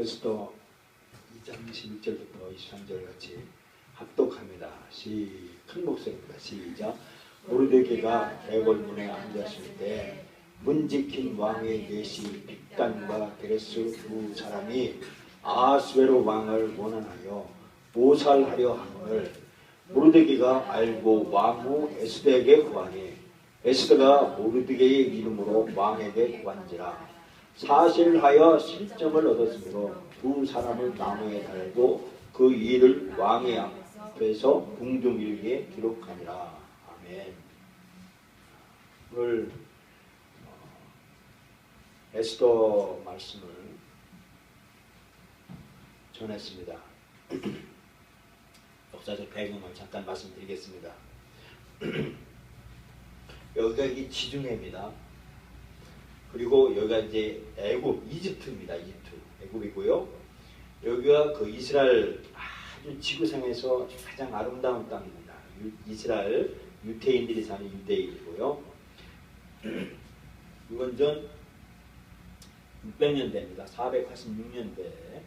에스더 2장 21절부터 23절 같이 합독합니다. 큰 목소리입니다. 시작. 모르드게가 대궐문에 앉았을 때 문지킨 왕의 내시 빅단과 데레스 두 사람이 아하스웨로 왕을 원한하여 모살하려 함을 모르드게가 알고 왕후 에스더에게 구하니 에스더가 모르드게의 이름으로 왕에게 구한지라. 사실하여 실점을 얻었으므로 두 사람을 나무에 달고 그 일을 왕의 앞에서 궁중일기에 기록하니라. 아멘. 오늘 에스더 말씀을 전했습니다. 역사적 배경을 잠깐 말씀드리겠습니다. 여기가 이 지중해입니다. 그리고 여기가 이제 애굽, 이집트입니다. 애굽이고요. 여기가 그 이스라엘 아주 지구상에서 가장 아름다운 땅입니다. 이스라엘 유태인들이 사는 유대인이고요. 이건 전 600년대입니다. 486년대에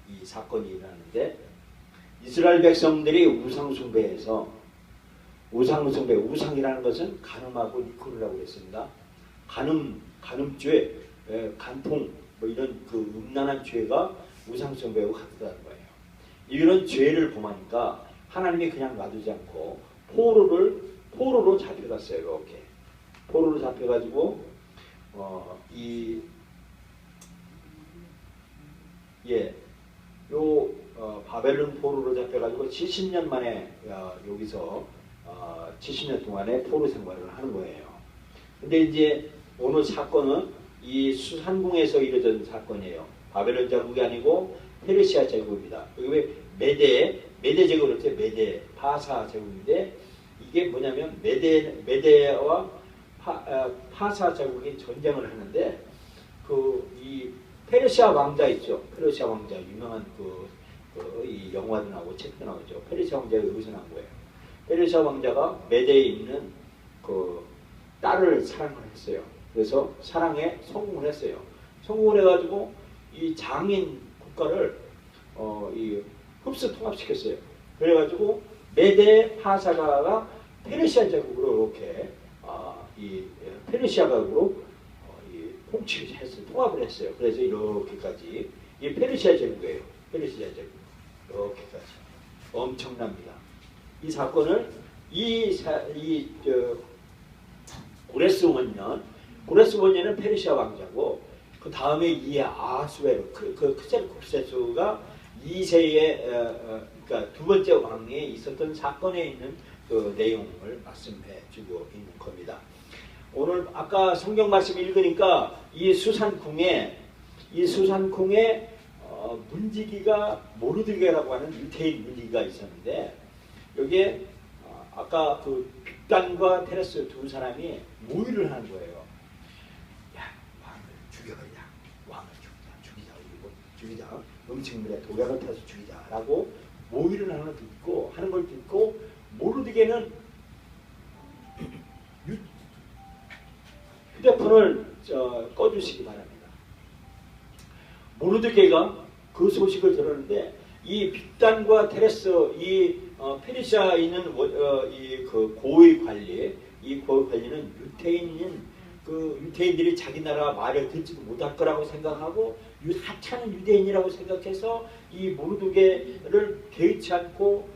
이 사건이 일어나는데 이스라엘 백성들이 우상숭배해서 우상이라는 것은 간음하고 니코르라고 했습니다. 간음죄, 간통 뭐 이런 그 음란한 죄가 우상숭배하고 같다는 거예요. 이런 죄를 범하니까 하나님이 그냥 놔두지 않고 포로로 잡혀갔어요. 이렇게 포로로 잡혀가지고 바벨론 포로로 잡혀가지고 70년 만에 여기서 70년 동안의 포로 생활을 하는 거예요. 근데 이제 오늘 사건은 이 수산궁에서 이루어진 사건이에요. 바벨론 제국이 아니고 페르시아 제국입니다. 여기 메데 제국을 했어요. 메데 파사 제국인데 이게 뭐냐면 메데와 파사 제국이 전쟁을 하는데 이 페르시아 왕자 있죠. 페르시아 왕자 유명한 이 영화도 나오고 책도 나오죠. 페르시아 왕자가 여기서 나온 거예요. 페르시아 왕자가 메데에 있는 그 딸을 사랑을 했어요. 그래서 사랑에 성공을 했어요. 성공을 해가지고 이 장인 국가를 흡수 통합시켰어요. 그래가지고 메데 파사가가 페르시아 제국으로 이렇게 이 페르시아각으로 통치를 했어요. 통합을 했어요. 그래서 이렇게까지 이 페르시아 제국이에요. 페르시아 제국 이렇게까지 엄청납니다. 이 사건을 고레스 원년은 페르시아 왕자고 그 다음에 이 아하스웨로 크세르쿰세스가 2세의 그러니까 두 번째 왕에 있었던 사건에 있는 그 내용을 말씀해주고 있는 겁니다. 오늘 아까 성경 말씀 읽으니까 이 수산궁에 문지기가 모르드게라고 하는 유태인 문지기가 있었는데 여기에 아까 그 빅단과 테레스 두 사람이 모의를 하는 거예요. 야, 왕을 죽여버리자. 왕을 죽이자. 음식물에 독약을 타서 죽이자라고 모의를 하는 걸 듣고 모르드게는 휴대폰을 꺼주시기 바랍니다. 모르드게가 그 소식을 들었는데 이 빅단과 테레스 페르시아에 있는 그 고위 관리는 유태인들이 자기 나라 말을 듣지도 못할 거라고 생각하고 하찮은 유대인이라고 생각해서 이 모르드게를 개의치 않고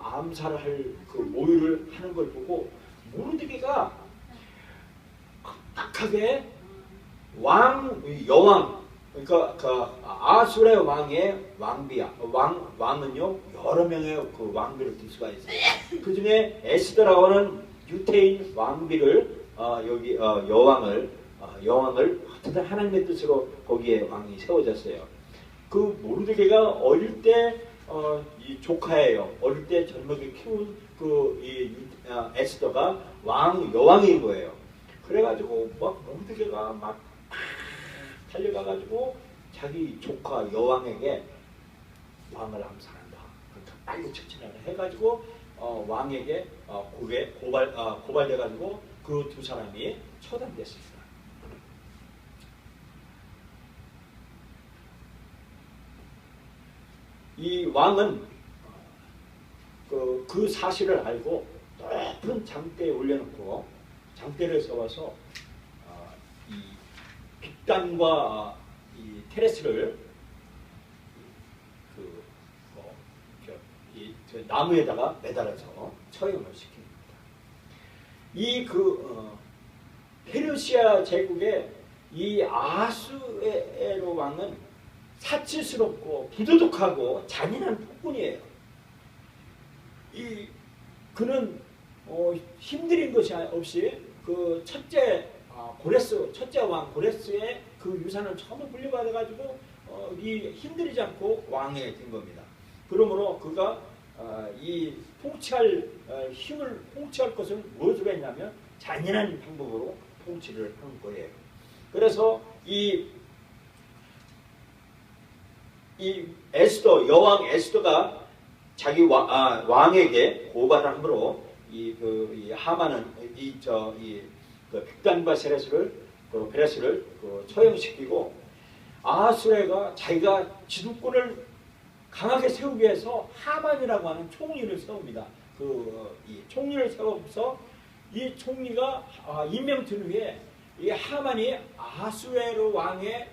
암살할 그 모의를 하는 걸 보고 모르드게가 딱하게 여왕 그러니까 아수르의 왕의 왕은요 여러 명의 그 왕비를 들 수가 있어요. 그 중에 에스더라고 하는 유태인 왕비를 여왕을 어쨌든 하나님의 뜻으로 거기에 왕이 세워졌어요. 그 모르드게가 어릴 때 이 조카예요. 어릴 때 젊게 키운 에스더가 여왕인 거예요. 그래가지고 막 모르드게가 막 달려가가지고 자기 조카 여왕에게 왕을 암살한다. 그러니까 빨리 직진을 해가지고 왕에게 고발돼가지고 그 두 사람이 처단됐습니다. 이 왕은 그 사실을 알고 높은 장대에 올려놓고 장대를 세워서 이 빅단과 이 테레스를 저 나무에다가 매달아서 처형을 시킵니다. 이 페르시아 제국의 이 아수에로 왕은 사치스럽고 부도덕하고 잔인한 폭군이에요. 그는 힘들인 것이 없이 그 첫째 왕 고레스의 그 유산을 전부 물려받아가지고 이 힘들이지 않고 왕이 된 겁니다. 그러므로 그가 이 힘을 통치할 것을 무엇으로 했냐면 잔인한 방법으로 통치를 하는 거예요. 그래서 이 여왕 에스더가 자기 왕에게 고발을 함으로 이 하만은 빅단과 베레스를 처형시키고 아수에가 자기가 지도권을 강하게 세우기 위해서 하만이라고 하는 총리를 세웁니다. 이 총리를 세워서 이 총리가 임명된 후에 이 하만이 아수에로 왕의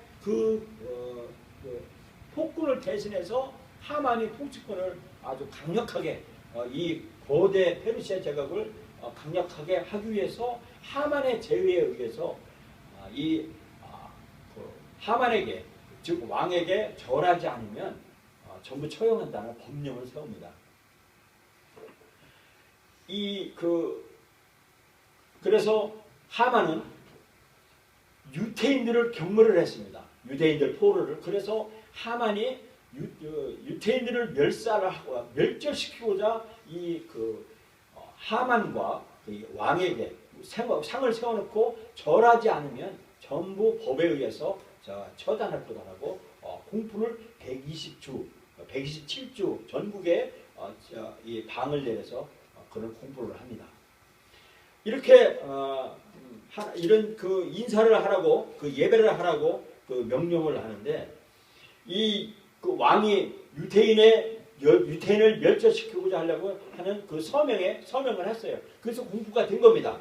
폭군을 대신해서 하만이 통치권을 아주 강력하게 이 거대 페르시아 제국을 강력하게 하기 위해서 하만의 제의에 의해서 하만에게 즉 왕에게 절하지 않으면 전부 처형한다는 법령을 세웁니다. 그래서 하만은 유태인들을 경멸을 했습니다. 유대인들 포로를. 그래서 하만이 유태인들을 멸절시키고자 하만과 왕에게 상을 세워놓고 절하지 않으면 전부 법에 의해서 처단할 거다라고 공포를 127주 전국에 이 방을 내려서 그런 공포를 합니다. 이렇게 이런 인사를 하라고 예배를 하라고 명령을 하는데 왕이 유태인을 멸절시키고자 하려고 하는 서명을 했어요. 그래서 공포가 된 겁니다.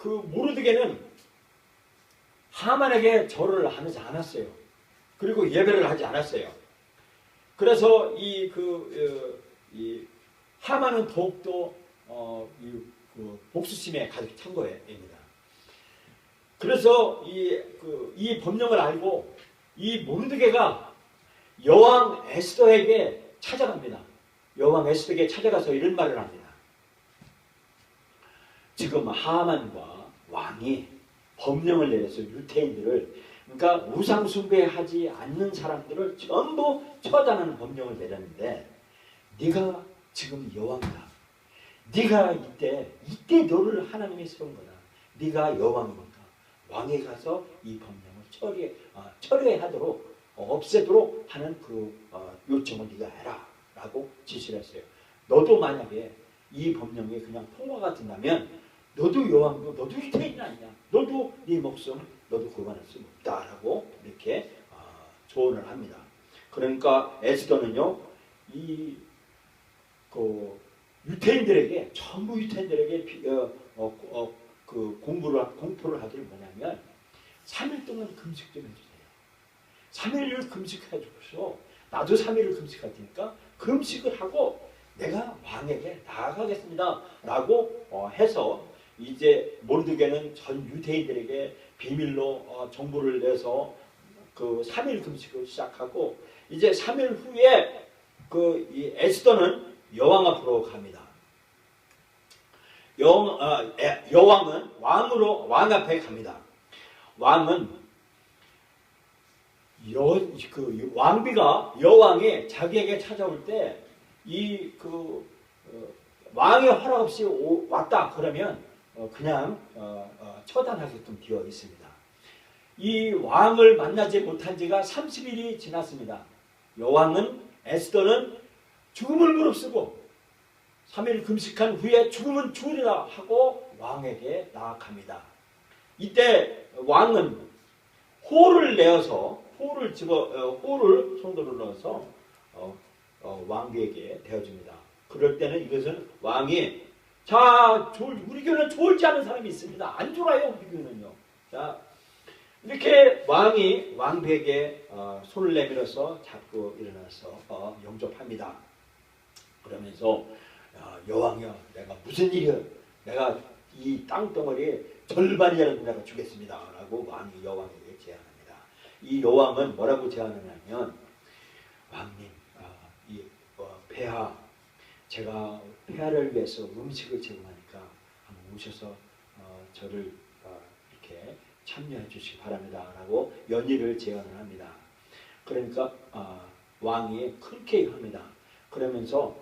모르드게는 하만에게 절을 하지 않았어요. 그리고 예배를 하지 않았어요. 그래서 하만은 더욱더 복수심에 가득 찬 거입니다. 그래서 이 법령을 알고 이 모르드게가 여왕 에스더에게 찾아갑니다. 여왕 에스더에게 찾아가서 이런 말을 합니다. 지금 하만과 왕이 법령을 내려서 유태인들을, 그러니까 우상 숭배하지 않는 사람들을 전부 처단하는 법령을 내렸는데 네가 지금 여왕이다. 네가 이때 너를 하나님이 세운 거다. 네가 여왕이니까 왕에 가서 이 법령을 처리하도록 없애도록 하는 요청을 네가 해라 라고 지시를 했어요. 너도 만약에 이 법령이 그냥 통과가 된다면 너도 여왕도 너도 유태인 아니냐. 너도 네 목숨 너도 구원할 수 없다라고 이렇게 조언을 합니다. 그러니까 에스더는요 유태인들에게 전부 유태인들에게 공포를 하기를 뭐냐면 3일 동안 금식 좀 해주세요. 3일을 금식해 주셔서 나도 3일을 금식할 테니까 금식을 하고 내가 왕에게 나아가겠습니다 라고 해서 이제 모르드게는 전 유태인들에게 비밀로 정보를 내서 3일 금식을 시작하고 이제 3일 후에 이 에스더는 여왕 앞으로 갑니다. 여왕은 왕 앞에 갑니다. 왕은 왕비가 여왕이 자기에게 찾아올 때 왕의 허락 없이 왔다 그러면 그냥 처단하게끔 되어 있습니다. 이 왕을 만나지 못한 지가 30일이 지났습니다. 여왕은 에스더는 죽음을 무릅쓰고 3일 금식한 후에 죽음은 죽으리라 하고 왕에게 나아갑니다. 이때 왕은 호를 내어서 호를 손으로 넣어서 왕에게 대어줍니다. 그럴 때는 이것은 왕이 자, 우리 교회는 졸지 않은 사람이 있습니다. 안 졸아요, 우리 교회는요. 자, 이렇게 왕이 왕에게 손을 내밀어서 잡고 일어나서 영접합니다. 그러면서 여왕이여, 내가 무슨 일이여, 내가 이 땅덩어리 절반이라도 내가 주겠습니다. 라고 왕이 여왕에게 제안합니다. 이 여왕은 뭐라고 제안하냐면, 왕님, 폐하, 제가 폐하를 위해서 음식을 제공하니까 한번 오셔서 저를 이렇게 참여해 주시기 바랍니다. 라고 연희를 제안을 합니다. 그러니까 왕이 흔쾌히 합니다. 그러면서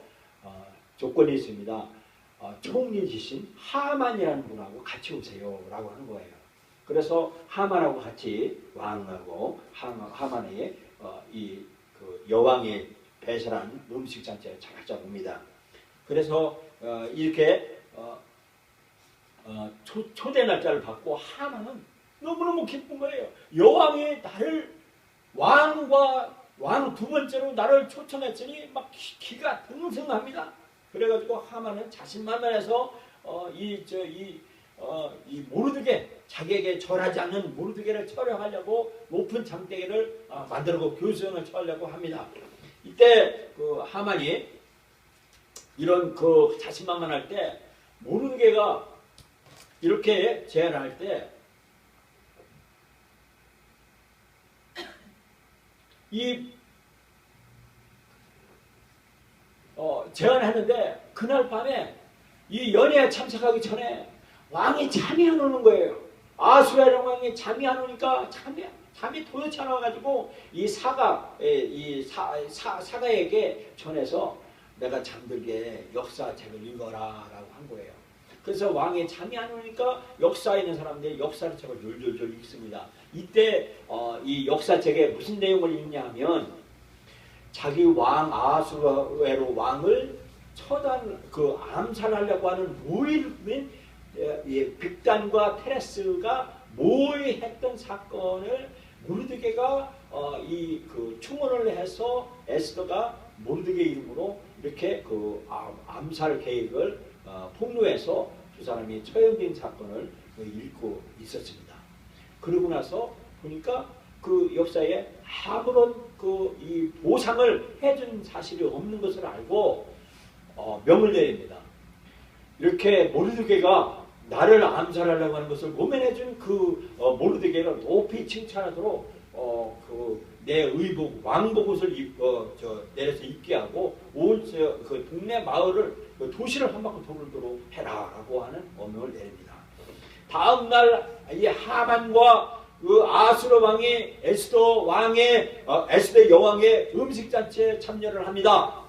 조건이 있습니다. 총리이신 하만이라는 분하고 같이 오세요. 라고 하는 거예요. 그래서 하만하고 같이 왕하고 하만이 그 여왕이 배설한 음식 잔치에 찾아옵니다. 그래서 이렇게 초대 날짜를 받고 하만은 너무너무 기쁜 거예요. 여왕이 나를 왕 두 번째로 나를 초청했으니 막 기가 등등합니다. 그래가지고 하만은 자신만만해서 이 모르드게, 자기에게 절하지 않는 모르드게를 처형하려고 높은 장대기를 만들고 교수형을 처하려고 합니다. 이때 그 하만이 이런 그 자신만만할 때 모르드게가 이렇게 제안할 때 제안했는데 그날 밤에 이 연회에 참석하기 전에 왕이 잠이 안 오는 거예요. 아수에로 왕이 잠이 안 오니까 잠이 도대체 안 와가지고 이 사가에게 전해서 내가 잠들게 역사책을 읽어라라고 한 거예요. 그래서 왕이 잠이 안 오니까 역사에 있는 사람들이 역사책을 줄줄줄 읽습니다. 이때 이 역사책에 무슨 내용을 읽냐면 자기 왕 아수에로 왕을 암살하려고 하는 모의된 빅단과 테레스가 모의했던 사건을 모르드게가 그 충원을 해서 에스더가 모르드게 이름으로 이렇게 그 암살 계획을 폭로해서 두 사람이 처형된 사건을 읽고 있었습니다. 그러고 나서 보니까 그 역사에 아무런 이 보상을 해준 사실이 없는 것을 알고 명을 내립니다. 이렇게 모르드게가 나를 암살하려고 하는 것을 모면해준 그 모르드게를 높이 칭찬하도록 내 의복 왕복 옷을 내려서 입게 하고 온 그 동네 마을을 도시를 한 바퀴 돌도록 해라라고 하는 어명을 내립니다. 다음 날 이 하만과 그 아수르 왕이 에스더 여왕의 음식 잔치에 참여를 합니다.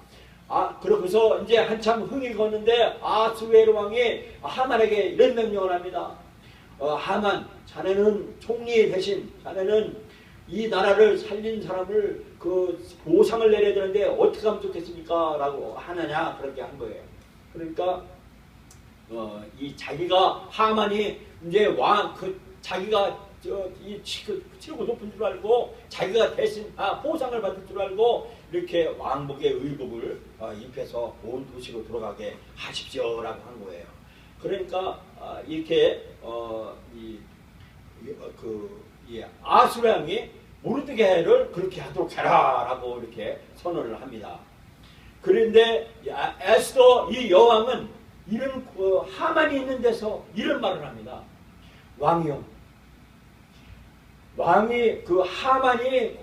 그러고서 이제 한참 흥이 걷는데 아수에로 왕이 하만에게 이런 명령을 합니다. 하만, 자네는 총리 대신 자네는 이 나라를 살린 사람을 그 보상을 내려야 되는데 어떻게 하면 좋겠습니까? 라고 하느냐 그렇게 한 거예요. 그러니까 이 자기가 하만이 이제 자기가 치고 높은 줄 알고 자기가 대신 보상을 받을 줄 알고 이렇게 왕복의 의복을 입혀서 온 도시로 들어가게 하십시오라고 한 거예요. 그러니까 이렇게 아수르 왕이 모르드게를 그렇게 하도록 해라라고 이렇게 선언을 합니다. 그런데 에스더 이 여왕은 이런 하만이 있는 데서 이런 말을 합니다. 왕이요, 왕이 그 하만이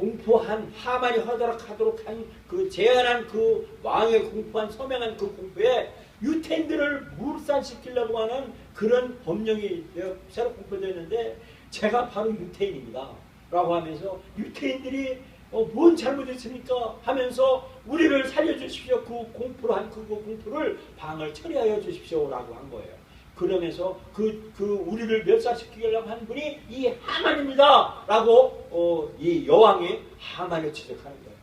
허락하도록 한 그 제안한 그 왕의 공포한 서명한 그 공포에 유태인들을 물살시키려고 하는 그런 법령이 새로 공포되어 있는데 제가 바로 유태인입니다 라고 하면서 유태인들이 뭔 잘못했습니까 하면서 우리를 살려주십시오. 그 공포로 한 그 공포를 방을 처리하여 주십시오 라고 한 거예요. 그러면서 우리를 멸살시키려고 한 분이 이 하만입니다 라고 이 여왕이 하만을 지적하는 거예요.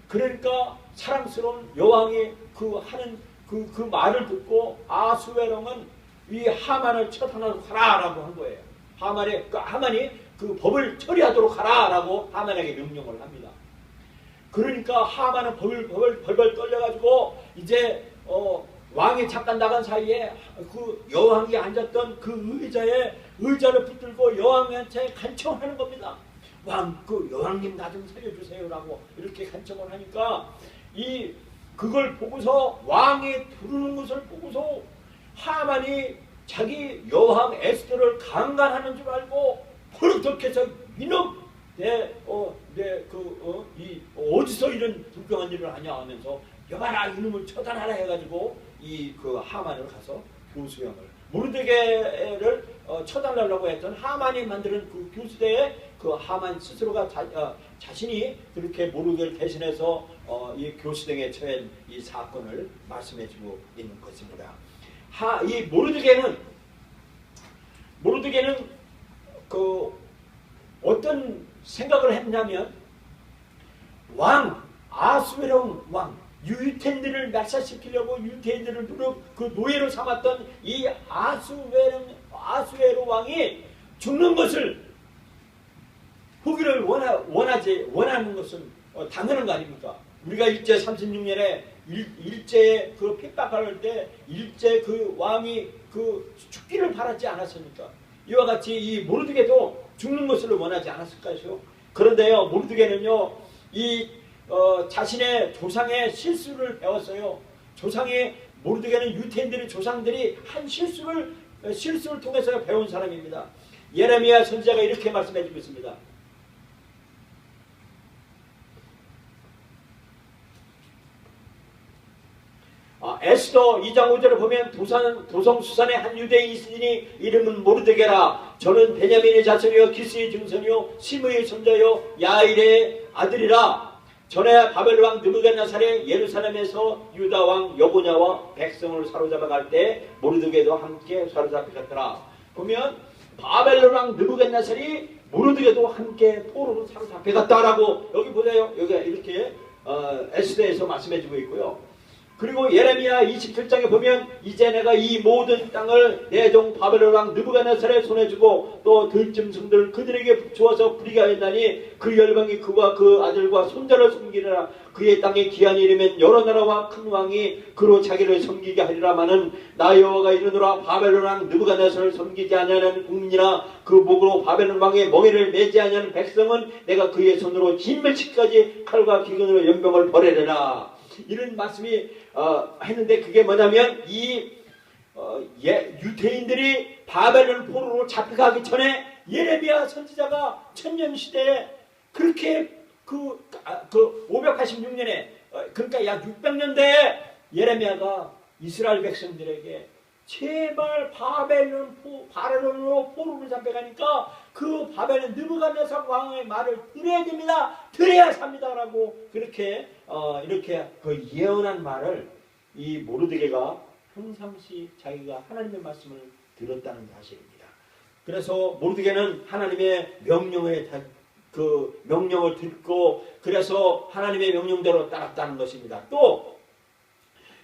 그러니까 사랑스러운 여왕이 하는 그 말을 듣고 아수에롱은 이 하만을 처단하도록 하라라고 한 거예요. 하만이 그 법을 처리하도록 하라라고 하만에게 명령을 합니다. 그러니까 하만은 벌벌 떨려가지고 이제 왕이 잠깐 나간 사이에 그 여왕이 앉았던 그 의자를 붙들고 여왕한테 간청하는 겁니다. 그 여왕님 나 좀 살려주세요라고 이렇게 간청을 하니까 그걸 보고서 왕이 부르는 것을 보고서 하만이 자기 여왕 에스더를 강간하는 줄 알고 버럭덕해서 이놈 어디서 이런 불경한 일을 하냐 하면서 여봐라 이놈을 처단하라 해가지고 그 하만을 가서 교수형을 모르드게를 처단하려고 했던 하만이 만드는 그 교수대에 그 하만 스스로가 자신이 그렇게 모르드게를 대신해서 이 교수등에 처한 이 사건을 말씀해주고 있는 것입니다. 이 모르드게는 그 어떤 생각을 했냐면 아수에로 왕 유태인들을 멸살시키려고 유태인들을 그 노예로 삼았던 이 아수에로 왕이 죽는 것을 후기를 원하는 것은 당연한 거 아닙니까? 우리가 일제 36년에 일제에 그 핍박할 때 일제 그 왕이 그 죽기를 바라지 않았습니까? 이와 같이 이 모르드게도 죽는 것을 원하지 않았을까요? 그런데요, 모르드게는요, 자신의 조상의 실수를 배웠어요. 모르드게는 유태인들의 조상들이 한 실수를 통해서 배운 사람입니다. 예레미야 선지자가 이렇게 말씀해주고 있습니다. 에스더 2장 5절을 보면 도성수산의 한 유대인이 있으니 이름은 모르드게라. 저는 베냐민의 자손이요 기스의 증손이요 시므의 손자요 야일의 아들이라. 전에 바벨 왕 느부갓네살이 예루살렘에서 유다 왕 여고냐와 백성을 사로잡아 갈 때 모르드게도 함께 사로잡혔더라. 보면 바벨 왕 느부갓네살이 모르드게도 함께 포로로 사로잡혀갔다라고 여기 보세요. 여기가 이렇게 에스더에서 말씀해주고 있고요. 그리고 예레미야 27장에 보면 이제 내가 이 모든 땅을 내 종 바벨론 왕 느부갓네살의 손에 주고 또 들짐승들 그들에게 주어서 부리게 하였나니 그 열방이 그와 그 아들과 손자를 섬기리라. 그의 땅에 기한이 이르면 여러 나라와 큰 왕이 그로 자기를 섬기게 하리라마는 나 여호와가 이르노라. 바벨론 왕 느부갓네살을 섬기지 아니하는 국민이나 그 목으로 바벨론 왕의 멍에를 매지 아니하는 백성은 내가 그의 손으로 진멸치까지 칼과 기근으로 연병을 벌여내라. 이런 말씀이 했는데 그게 뭐냐면 유태인들이 바벨론 포로로 잡혀가기 전에 예레미야 선지자가 천년시대에 그렇게 그 586년에 그러니까 약 600년대에 예레미야가 이스라엘 백성들에게 제발 바벨론으로 포로로 잡혀가니까 그 바벨론 느부갓네살 왕의 말을 들어야 됩니다. 들어야 삽니다라고 그렇게 이렇게 그 예언한 말을 이 모르드게가 평상시 자기가 하나님의 말씀을 들었다는 사실입니다. 그래서 모르드게는 하나님의 명령을 듣고 그래서 하나님의 명령대로 따랐다는 것입니다. 또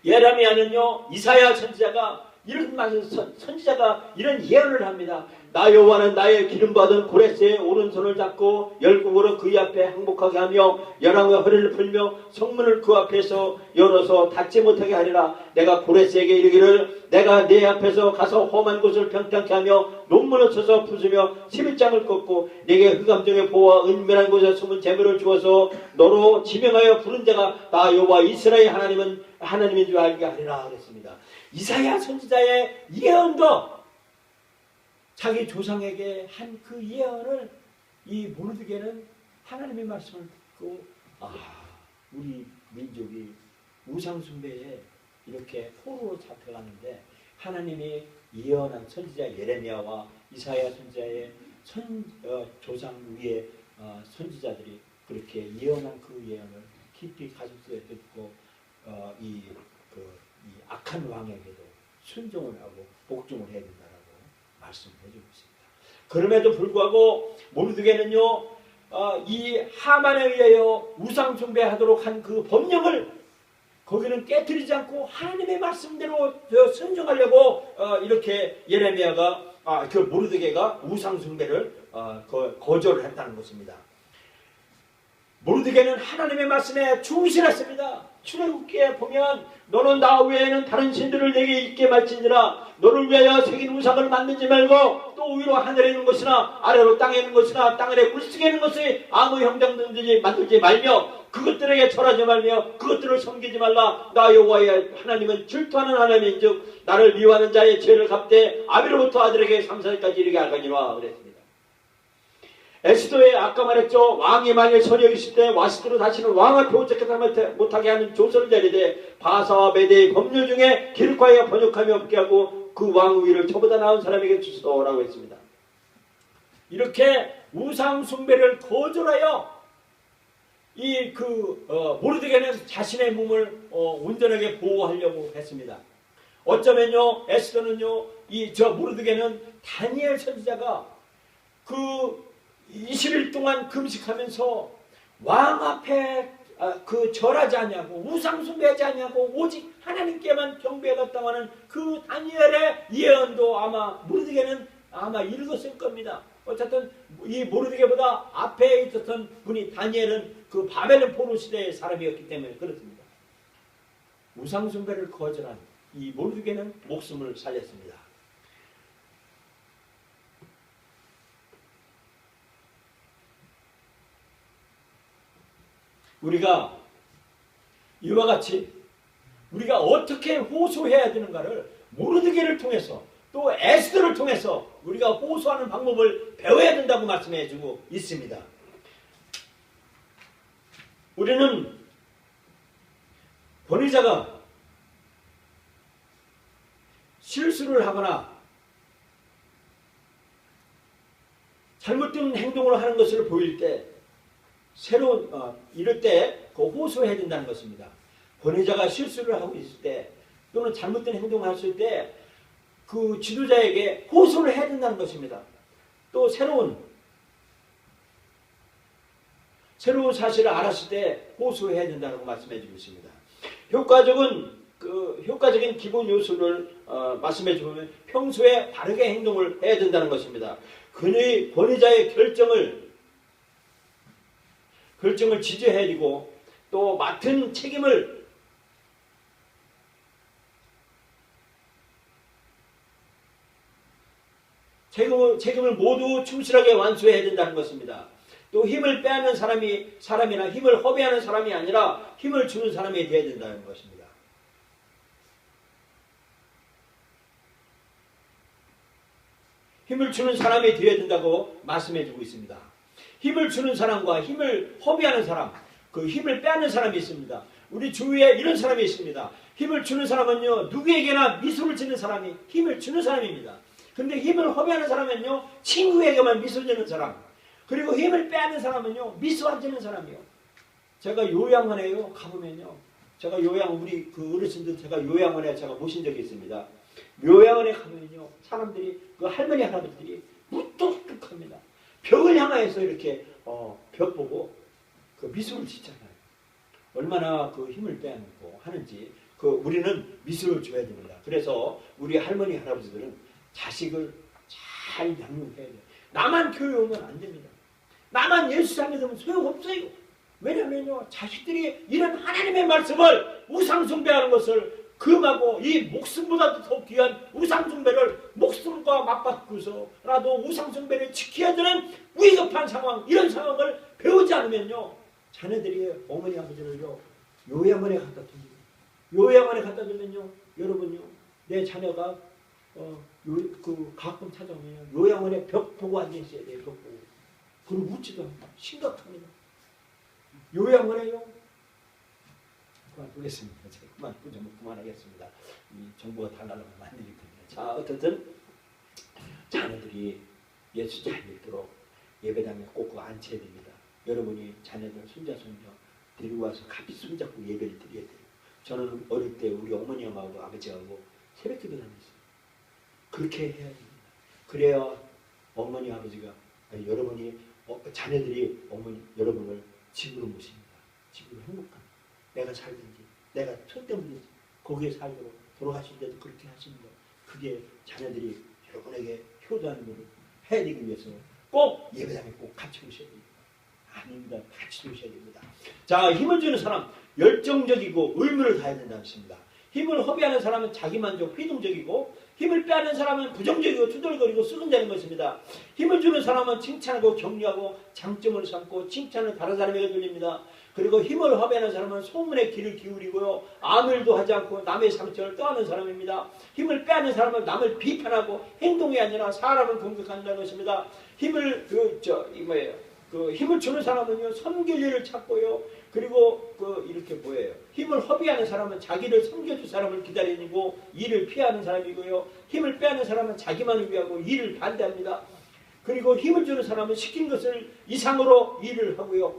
예레미야는요 이사야 선지자가 이런 예언을 합니다. 나 여호와는 나의 기름받은 고레스의 오른손을 잡고 열국으로 그의 앞에 항복하게 하며 열왕의 허리를 풀며 성문을 그 앞에서 열어서 닫지 못하게 하리라. 내가 고레스에게 이르기를 내가 네 앞에서 가서 험한 곳을 평탄케 하며 논문을 쳐서 부수며 11장을 꺾고 네게 흑암중의 보호와 은밀한 곳에 숨은 재물을 주어서 너로 지명하여 부른 자가 나 여호와 이스라엘 하나님인 줄 알게 하리라 하겠습니다. 이사야 선지자의 예언도 자기 조상에게 한 그 예언을 이 모르드게는 하나님의 말씀을 듣고 우리 민족이 우상숭배에 이렇게 포로로 잡혀가는데 하나님이 예언한 선지자 예레미야와 이사야 선지자의 조상 위에 선지자들이 그렇게 예언한 그 예언을 깊이 가슴속에 듣고 이 악한 왕에게도 순종을 하고 복종을 해야 된다라고 말씀을 해주고 있습니다. 그럼에도 불구하고 모르드게는요 이 하만에 의하여 우상 숭배하도록 한 그 법령을 거기는 깨뜨리지 않고 하나님의 말씀대로 순종하려고 이렇게 예레미야가 그 모르드게가 우상 숭배를 거절을 했다는 것입니다. 모르드게는 하나님의 말씀에 충실했습니다. 출애굽기에 보면 너는 나 외에는 다른 신들을 내게 있게 말지니라 너를 위하여 새긴 우상을 만들지 말고 또 위로 하늘에 있는 것이나 아래로 땅에 있는 것이나 땅 아래 물속에 있는 것을 아무 형상든지 만들지 말며 그것들에게 절하지 말며 그것들을 섬기지 말라. 나 여호와의 하나님은 질투하는 하나님인즉 나를 미워하는 자의 죄를 갚되 아비로부터 아들에게 3살까지 이르게 하거니와 그랬습니다. 에스더에 아까 말했죠. 왕이 만일 선역이 있을 때 와스드로 다시는 왕 앞에 오직하지 못하게 하는 조서를 내리되 바사와 메대의 법률 중에 기록하여 번역하며 없게 하고 그 왕 위를 저보다 나은 사람에게 주소라고 했습니다. 이렇게 우상 숭배를 거절하여 모르드게는 자신의 몸을 온전하게 보호하려고 했습니다. 어쩌면요 에스더는요 모르드게는 다니엘 선지자가 20일 동안 금식하면서 왕 앞에 절하지 않냐고 우상 숭배하지 않냐고 오직 하나님께만 경배하겠다고 하는 그 다니엘의 예언도 아마 모르드게는 아마 읽었을 겁니다. 어쨌든 이 모르드게보다 앞에 있었던 분이 다니엘은 그 바벨론 포로 시대의 사람이었기 때문에 그렇습니다. 우상 숭배를 거절한 이 모르드게는 목숨을 살렸습니다. 우리가 이와 같이 우리가 어떻게 호소해야 되는가를 모르드게를 통해서 또 에스더를 통해서 우리가 호소하는 방법을 배워야 된다고 말씀해 주고 있습니다. 우리는 권위자가 실수를 하거나 잘못된 행동을 하는 것을 보일 때 이럴 때 그 호소해야 된다는 것입니다. 권위자가 실수를 하고 있을 때 또는 잘못된 행동을 했을 때 그 지도자에게 호소를 해야 된다는 것입니다. 또 새로운 사실을 알았을 때 호소해야 된다고 말씀해 주고 있습니다. 효과적인 기본 요소를 말씀해 주면 평소에 바르게 행동을 해야 된다는 것입니다. 권위자의 결정을 지지해야 되고 또 맡은 책임을 모두 충실하게 완수해야 된다는 것입니다. 또 힘을 빼앗는 사람이나 힘을 허비하는 사람이 아니라 힘을 주는 사람이 되어야 된다는 것입니다. 힘을 주는 사람이 되어야 된다고 말씀해 주고 있습니다. 힘을 주는 사람과 힘을 허비하는 사람, 그 힘을 빼앗는 사람이 있습니다. 우리 주위에 이런 사람이 있습니다. 힘을 주는 사람은요, 누구에게나 미소를 짓는 사람이 힘을 주는 사람입니다. 근데 힘을 허비하는 사람은요, 친구에게만 미소 짓는 사람. 그리고 힘을 빼앗는 사람은요, 미소 안 짓는 사람이요. 제가 요양원에요, 가보면요. 우리 그 어르신들 제가 요양원에 제가 모신 적이 있습니다. 요양원에 가면요, 사람들이, 그 할머니, 할아버지들이 무뚝뚝합니다. 벽을 향하여서 이렇게, 벽 보고 그 미소를 짓잖아요. 얼마나 그 힘을 빼앗고 하는지, 우리는 미소를 줘야 됩니다. 그래서 우리 할머니, 할아버지들은 자식을 잘 양육해야 돼요. 나만 교회 오면 안 됩니다. 나만 예수를 믿으면 소용없어요. 왜냐면요, 자식들이 이런 하나님의 말씀을 우상숭배하는 것을 금하고 이 목숨보다도 더 귀한 우상숭배를 목숨과 맞바꾸서라도 우상숭배를 지켜야 되는 위급한 상황, 이런 상황을 배우지 않으면요, 자녀들이 어머니 아버지를요 요양원에 갖다 둡니다. 요양원에 갖다 두면요, 여러분요, 내 자녀가 가끔 찾아오면 요양원에 벽 보고 앉아있어야 돼요. 벽 보고. 그리고 웃지도 않고 심각합니다. 요양원에요. 그만두겠습니다. 제가 그만하겠습니다. 이 정보가 다 날아가면 안 되기 때문에. 자, 어쨌든 자녀들이 예수 잘 믿도록 예배당에 꼭 앉혀야 됩니다. 여러분이 자녀들 손자 데리고 와서 같이 손잡고 예배를 드려야 돼요. 저는 어릴 때 우리 어머니하고 아버지하고 새벽기도 다녔어요. 그렇게 해야 됩니다. 그래야 어머니 아버지가 여러분이 자녀들이 여러분을 집으로 모십니다. 집으로 행복합니다. 내가 살든지 내가 절대 문제지 거기에 살도록 돌아가실 때도 그렇게 하십니다. 그게 자녀들이 여러분에게 효도하는 일을 해야 되기 위해서 꼭 예배당에 꼭 같이 오셔야 됩니다. 아닙니다. 같이 오셔야 됩니다. 자, 힘을 주는 사람 열정적이고 의무를 다해야 된다는 것입니다. 힘을 허비하는 사람은 자기만족, 회동적이고 힘을 빼앗는 사람은 부정적이고 투덜거리고 썩은다는 것입니다. 힘을 주는 사람은 칭찬하고 격려하고 장점을 삼고 칭찬을 다른 사람에게 돌립니다. 그리고 힘을 허비하는 사람은 소문에 귀를 기울이고요. 아무 일도 하지 않고 남의 상처를 떠안는 사람입니다. 힘을 빼앗는 사람은 남을 비판하고 행동이 아니라 사람을 공격한다는 것입니다. 힘을 힘을 주는 사람은요, 섬길 일을 찾고요. 그리고 이렇게 뭐예요? 힘을 허비하는 사람은 자기를 섬겨줄 사람을 기다리고 일을 피하는 사람이고요. 힘을 빼앗는 사람은 자기만을 위하고 일을 반대합니다. 그리고 힘을 주는 사람은 시킨 것을 이상으로 일을 하고요.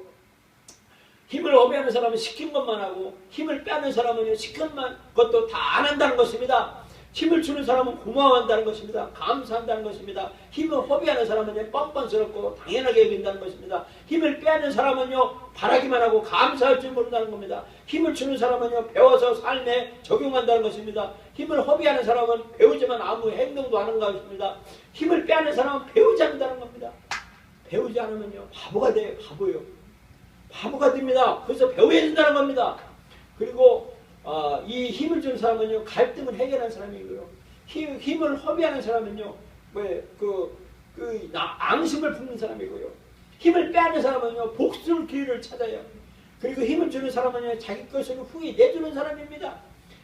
힘을 허비하는 사람은 시킨 것만 하고 힘을 빼앗는 사람은 시킨 것도 다 안 한다는 것입니다. 힘을 주는 사람은 고마워한다는 것입니다. 감사한다는 것입니다. 힘을 허비하는 사람은 뻔뻔스럽고 당연하게 여긴다는 것입니다. 힘을 빼앗는 사람은요, 바라기만 하고 감사할 줄 모른다는 겁니다. 힘을 주는 사람은요, 배워서 삶에 적용한다는 것입니다. 힘을 허비하는 사람은 배우지만 아무 행동도 안 하는 것입니다. 힘을 빼앗는 사람은 배우지 않는다는 겁니다. 배우지 않으면요, 바보가 돼요. 바보요. 바보가 됩니다. 그래서 배워야 된다는 겁니다. 그리고 이 힘을 주는 사람은요, 갈등을 해결하는 사람이고요. 힘을 허비하는 사람은요, 앙심을 품는 사람이고요. 힘을 빼앗는 사람은요, 복수의 기회를 찾아요. 그리고 힘을 주는 사람은요, 자기 것을 후히 내주는 사람입니다.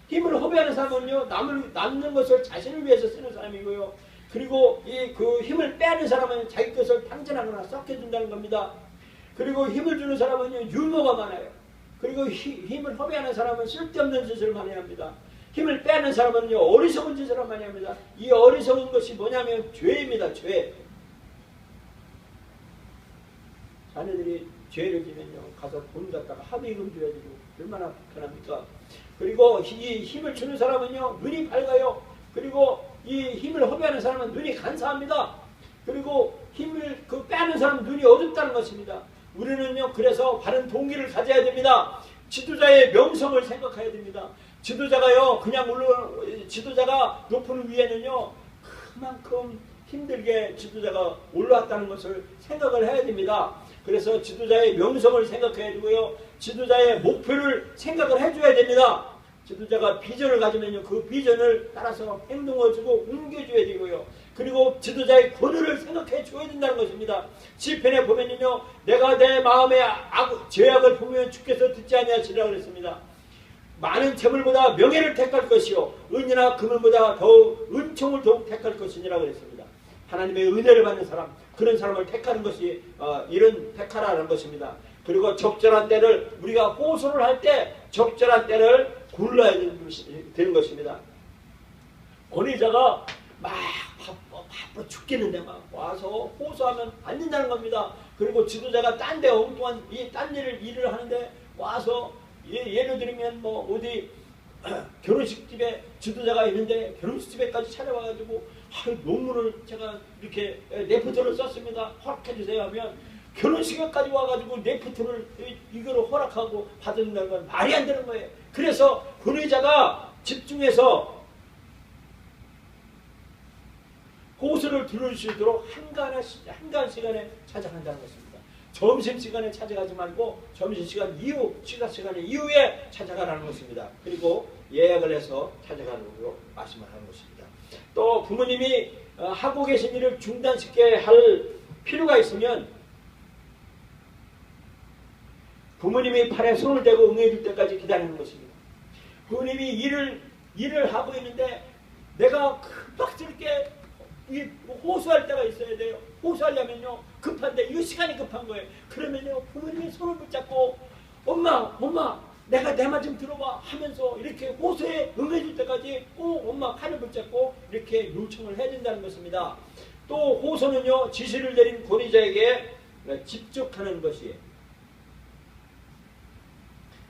힘을 허비하는 사람은요, 남는 것을 자신을 위해서 쓰는 사람이고요. 그리고 그 힘을 빼앗는 사람은 자기 것을 방전하거나 썩혀준다는 겁니다. 그리고 힘을 주는 사람은요, 유머가 많아요. 그리고 힘을 허비하는 사람은 쓸데없는 짓을 많이 합니다. 힘을 빼앗는 사람은요, 어리석은 짓을 많이 합니다. 이 어리석은 것이 뭐냐면 죄입니다. 죄. 자녀들이 죄를 지면요, 가서 돈 갖다가 합의금 줘야 되고 얼마나 불편합니까? 그리고 이 힘을 주는 사람은요, 눈이 밝아요. 그리고 이 힘을 허비하는 사람은 눈이 간사합니다. 그리고 힘을 빼앗는 사람은 눈이 어둡다는 것입니다. 우리는요, 그래서 바른 동기를 가져야 됩니다. 지도자의 명성을 생각해야 됩니다. 지도자가요, 지도자가 높은 위에는요, 그만큼 힘들게 지도자가 올라왔다는 것을 생각을 해야 됩니다. 그래서 지도자의 명성을 생각해야 되고요, 지도자의 목표를 생각을 해줘야 됩니다. 지도자가 비전을 가지면요, 그 비전을 따라서 행동을 주고 옮겨줘야 되고요. 그리고 지도자의 권위를 생각해 줘야 된다는 것입니다. 시편에 보면요, 내가 내 마음에 죄악을 보면 주께서 듣지 아니하시리라 그랬습니다. 많은 재물보다 명예를 택할 것이요, 은이나 금은보다 더욱 은총을 더욱 택할 것이니라 그랬습니다. 하나님의 은혜를 받는 사람, 그런 사람을 택하는 것이 이런 택하라는 것입니다. 그리고 적절한 때를, 우리가 호소를 할 때 적절한 때를 골라야 되는 것입니다. 권위자가 막 바빠 죽겠는데 막 와서 호소하면 안 된다는 겁니다. 그리고 지도자가 딴 데 엉뚱한 딴 일을 하는데 와서 예를 들면 뭐 어디 결혼식집에 지도자가 있는데 결혼식집에까지 찾아와가지고 논문을 제가 이렇게 레포트를 썼습니다. 허락해 주세요 하면 결혼식에까지 와가지고 레포트를 이거로 허락하고 받는다는 건 말이 안 되는 거예요. 그래서 권위자가 집중해서 호소를 들을 수 있도록 한가한 시간에 찾아간다는 것입니다. 점심시간에 찾아가지 말고 점심시간 이후, 식사시간 이후에 찾아가라는 것입니다. 그리고 예약을 해서 찾아가는 걸로 말씀을 하는 것입니다. 또 부모님이 하고 계신 일을 중단시켜야 할 필요가 있으면 부모님이 팔에 손을 대고 응해줄 때까지 기다리는 것입니다. 부모님이 일을 하고 있는데 내가 급박스럽게 호소할 때가 있어야 돼요. 호소하려면요, 급한데 이거 시간이 급한 거예요. 그러면요, 부모님이 손을 붙잡고 엄마 내가 내 말 좀 들어봐 하면서 이렇게 호소에 응해줄 때까지 꼭 엄마 팔을 붙잡고 이렇게 요청을 해야 된다는 것입니다. 또 호소는요, 지시를 내린 권위자에게 집적하는 것이에요.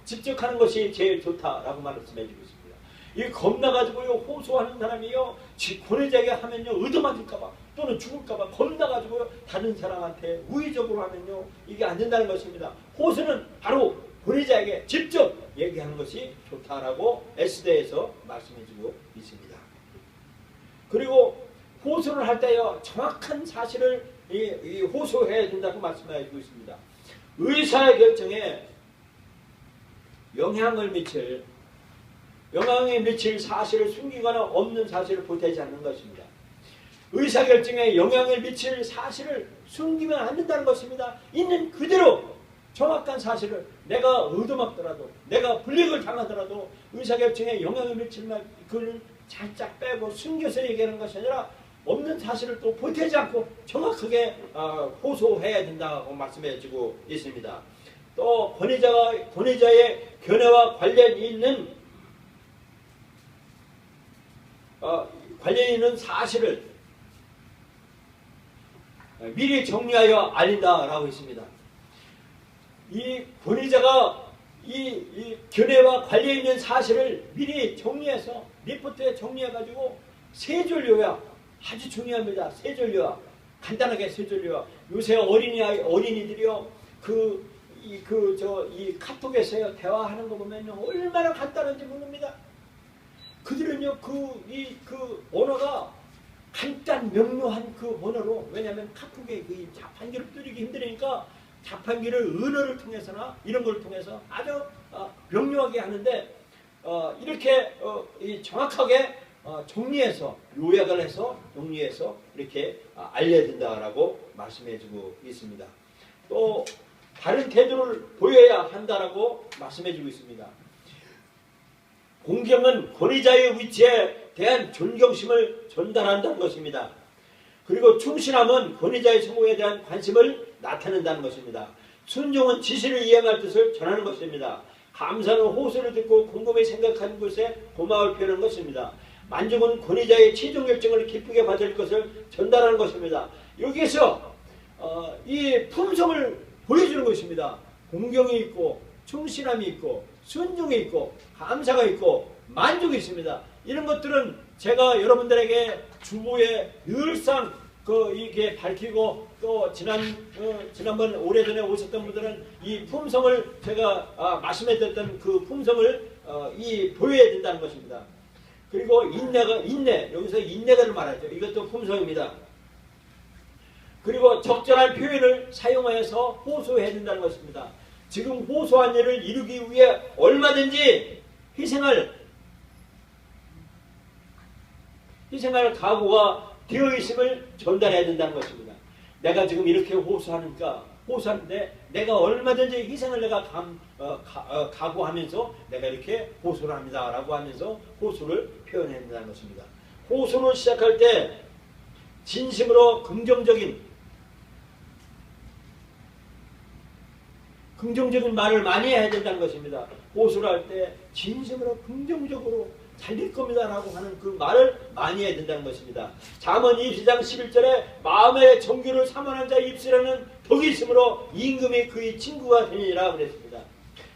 집적하는 것이 제일 좋다라고 말씀해 주고 있습니다. 이 겁나가지고요, 호소하는 사람이요, 권위자에게 하면요, 얻어맞을까봐 또는 죽을까봐 겁나가지고요, 다른 사람한테 우의적으로 하면요, 이게 안 된다는 것입니다. 호소는 바로 권위자에게 직접 얘기하는 것이 좋다라고 S대에서 말씀해 주고 있습니다. 그리고 호소를 할 때요 정확한 사실을 호소해야 된다고 말씀하고 있습니다. 의사의 결정에 영향을 미칠 사실을 숨기거나 없는 사실을 보태지 않는 것입니다. 의사결정에 영향을 미칠 사실을 숨기면 안 된다는 것입니다. 있는 그대로 정확한 사실을 내가 얻어먹더라도 내가 불이익을 당하더라도 의사결정에 영향을 미칠 말 그걸 살짝 빼고 숨겨서 얘기하는 것이 아니라 없는 사실을 또 보태지 않고 정확하게 호소해야 된다고 말씀해주고 있습니다. 또 권위자의 견해와 관련이 있는 사실을 미리 정리하여 알린다라고 했습니다. 이 권위자가 이 견해와 관련 있는 사실을 미리 정리해서 리포트에 정리해가지고 세 줄 요약 아주 중요합니다. 세 줄 요약 간단하게 세 줄 요약. 요새 어린이들이요 이 카톡에서요 대화하는 거 보면요 얼마나 간단한지 모릅니다. 그들은요 그 언어가 간단 명료한 그 언어로 왜냐하면 카톡에 그 자판기를 뚫기 힘드니까 자판기를 언어를 통해서나 이런 걸 통해서 아주 명료하게 하는데 이렇게 정확하게 정리해서 요약을 해서 정리해서 이렇게 알려야 된다라고 말씀해주고 있습니다. 또 다른 태도를 보여야 한다라고 말씀해주고 있습니다. 공경은 권위자의 위치에 대한 존경심을 전달한다는 것입니다. 그리고 충실함은 권위자의 성공에 대한 관심을 나타낸다는 것입니다. 순종은 지시를 이행할 뜻을 전하는 것입니다. 감사는 호소를 듣고 곰곰이 생각하는 것에 고마움을 표현하는 것입니다. 만족은 권위자의 최종 결정을 기쁘게 받을 것을 전달하는 것입니다. 여기에서 이 품성을 보여주는 것입니다. 공경이 있고 충실함이 있고 순종이 있고 감사가 있고 만족이 있습니다. 이런 것들은 제가 여러분들에게 주보에 늘상 이게 밝히고 또 지난번 오래전에 오셨던 분들은 이 품성을 제가 말씀해드렸던 그 품성을 보여야 된다는 것입니다. 그리고 인내 여기서 인내가를 말하죠. 이것도 품성입니다. 그리고 적절한 표현을 사용하여서 호소해야 된다는 것입니다. 지금 호소한 일을 이루기 위해 얼마든지 희생할 각오가 되어 있음을 전달해야 된다는 것입니다. 내가 지금 이렇게 호소하는데 내가 얼마든지 희생을 내가 각오하면서 내가 이렇게 호소를 합니다라고 하면서 호소를 표현해야 된다는 것입니다. 호소를 시작할 때 진심으로 긍정적인 말을 많이 해야 된다는 것입니다. 호소를 할 때 진심으로 긍정적으로 잘 될 겁니다 라고 하는 그 말을 많이 해야 된다는 것입니다. 잠언 22장 11절에 마음의 정규를 삼원한 자의 입술에는 덕이 있으므로 임금이 그의 친구가 되니라 그랬습니다.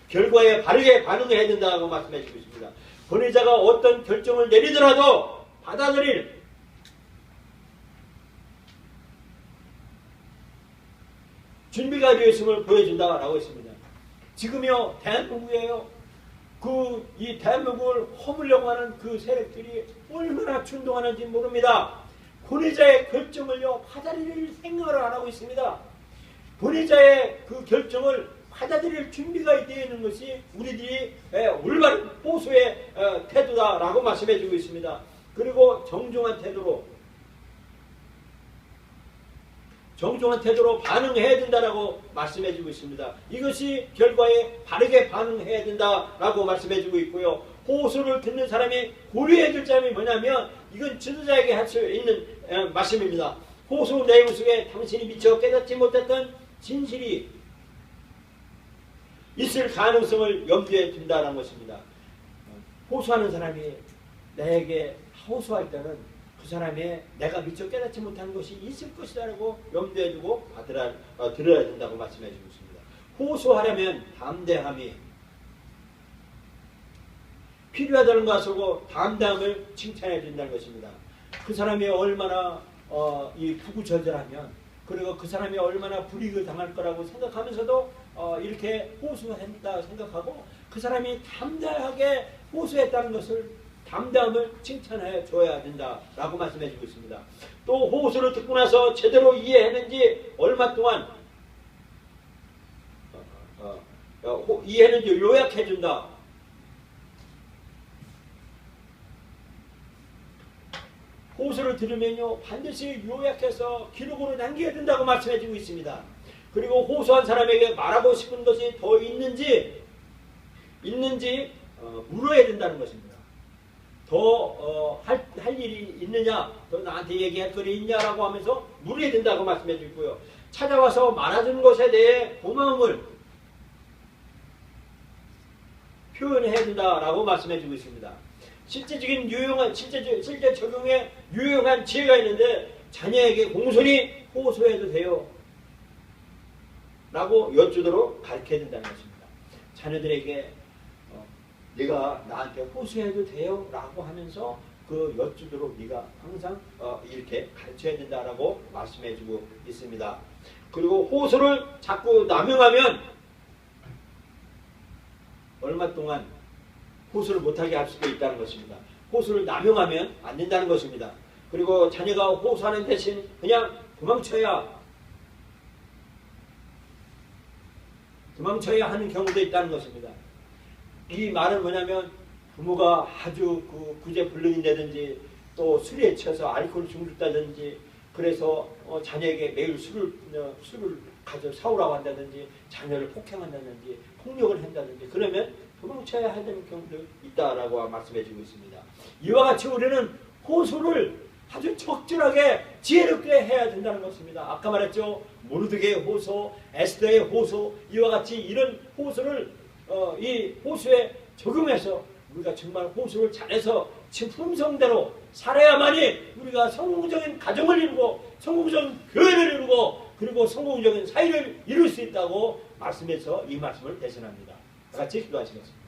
결과에 바르게 반응해야 된다고 말씀해 주고 있습니다. 권위자가 어떤 결정을 내리더라도 받아들일 준비가 되어 있음을 보여준다라고 했습니다. 지금요 대한민국이에요. 이 대한민국을 허물려고 하는 그 세력들이 얼마나 충동하는지 모릅니다. 권위자의 결정을요 받아들일 생각을 안 하고 있습니다. 권위자의 그 결정을 받아들일 준비가 되어 있는 것이 우리들이 올바른 호소의 태도다라고 말씀해주고 있습니다. 그리고 정중한 태도로 반응해야 된다라고 말씀해주고 있습니다. 이것이 결과에 바르게 반응해야 된다라고 말씀해주고 있고요. 호소를 듣는 사람이 고려해야 될 점이 뭐냐면 이건 지도자에게 할 수 있는 말씀입니다. 호소 내용 속에 당신이 미처 깨닫지 못했던 진실이 있을 가능성을 염두에 둔다는 것입니다. 호소하는 사람이 나에게 호소할 때는 그 사람의 내가 미처 깨닫지 못한 것이 있을 것이라고 염두에 두고 들어야 된다고 말씀해 주고 있습니다. 호소하려면 담대함이 필요하다는 것으로 담대함을 칭찬해 준다는 것입니다. 그 사람이 얼마나 구구절절하면 그리고 그 사람이 얼마나 불이익을 당할 거라고 생각하면서도 이렇게 호소한다 생각하고 그 사람이 담대하게 호소했다는 것을 담대함을 칭찬해 줘야 된다라고 말씀해 주고 있습니다. 또 호소를 듣고 나서 제대로 이해했는지 얼마 동안 이해했는지 요약해 준다. 호소를 들으면요 반드시 요약해서 기록으로 남겨야 된다고 말씀해 주고 있습니다. 그리고 호소한 사람에게 말하고 싶은 것이 더 있는지 물어야 된다는 것입니다. 더 할 일이 있느냐, 더 나한테 얘기할 거리 있냐라고 하면서 물어야 된다고 말씀해 주고요. 찾아와서 말해준 것에 대해 고마움을 표현해야 된다라고 말씀해 주고 있습니다. 실제적인 실제 적용에 유용한 지혜가 있는데 자녀에게 공손히 호소해도 돼요 라고 여쭈도록 가르쳐야 된다는 것입니다. 자녀들에게 네가 나한테 호소해도 돼요 라고 하면서 그 여쭈도록 네가 항상 이렇게 가르쳐야 된다라고 말씀해 주고 있습니다. 그리고 호소를 자꾸 남용하면 얼마 동안 호소를 못하게 할 수도 있다는 것입니다. 호소를 남용하면 안 된다는 것입니다. 그리고 자녀가 호소하는 대신 그냥 도망쳐야 하는 경우도 있다는 것입니다. 이 말은 뭐냐면 부모가 아주 구제불능이라든지 또 술에 취해서 알코올 중독자든지 그래서 자녀에게 매일 술을 가져 사오라고 한다든지 자녀를 폭행한다든지 폭력을 한다든지 그러면 도망쳐야 하는 경우도 있다라고 말씀해 주고 있습니다. 이와 같이 우리는 호소를 아주 적절하게 지혜롭게 해야 된다는 것입니다. 아까 말했죠. 모르드게의 호소, 에스더의 호소 이와 같이 이런 호소를 이 호소에 적용해서 우리가 정말 호소를 잘해서 품성대로 살아야만이 우리가 성공적인 가정을 이루고 성공적인 교회를 이루고 그리고 성공적인 사회를 이룰 수 있다고 말씀해서 이 말씀을 대신합니다. 다 같이 기도하시겠습니다.